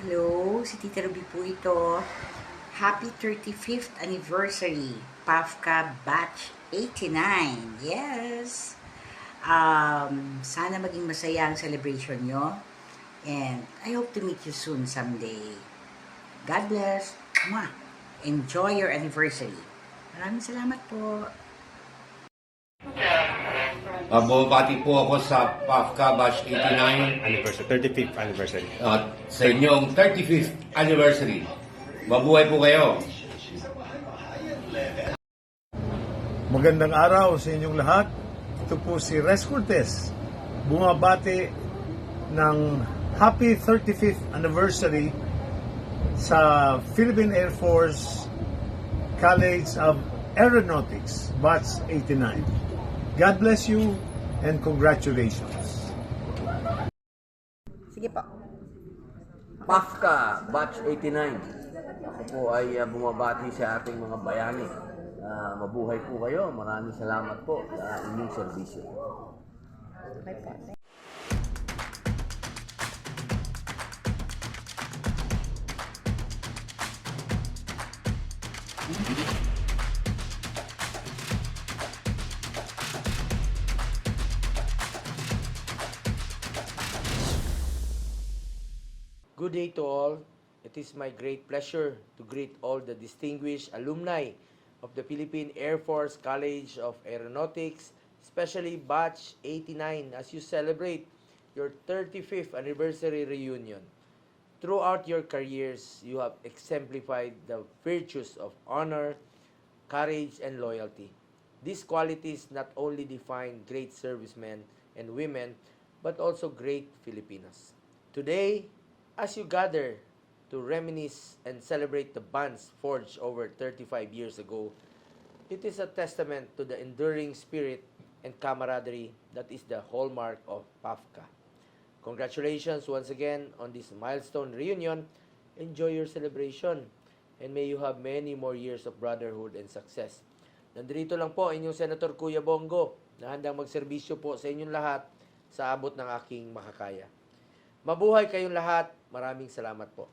Hello, si Tita Ruby po ito. Happy 35th anniversary, PAFCA Batch 89. Yes! Sana maging masaya ang celebration nyo. And I hope to meet you soon someday. God bless. Mwah! Enjoy your anniversary. Maraming salamat po. Bumabati po ako sa PAFCA Batch 89 Anniversary, 35th anniversary. at sa inyong 35th anniversary. Mabuhay po kayo. Magandang araw sa inyong lahat. Ito po si Res Cortez, bumabati ng Happy 35th Anniversary sa Philippine Air Force College of Aeronautics, Batch 89. God bless you and congratulations. Sige po. PAFCA Batch 89. Ako po ay bumabati sa ating mga bayani. Mabuhay po kayo. Maraming salamat po sa inyong serbisyo. Good day to all. It is my great pleasure to greet all the distinguished alumni of the Philippine Air Force College of Aeronautics, especially Batch 89, as you celebrate your 35th anniversary reunion. Throughout your careers, you have exemplified the virtues of honor, courage, and loyalty. These qualities not only define great servicemen and women, but also great Filipinos. Today, as you gather to reminisce and celebrate the bonds forged over 35 years ago, it is a testament to the enduring spirit and camaraderie that is the hallmark of PAFCA. Congratulations once again on this milestone reunion. Enjoy your celebration and may you have many more years of brotherhood and success. Nandito lang po inyong Senator Kuya Bongo na handang magserbisyo po sa inyong lahat sa abot ng aking makakaya. Mabuhay kayong lahat. Maraming salamat po.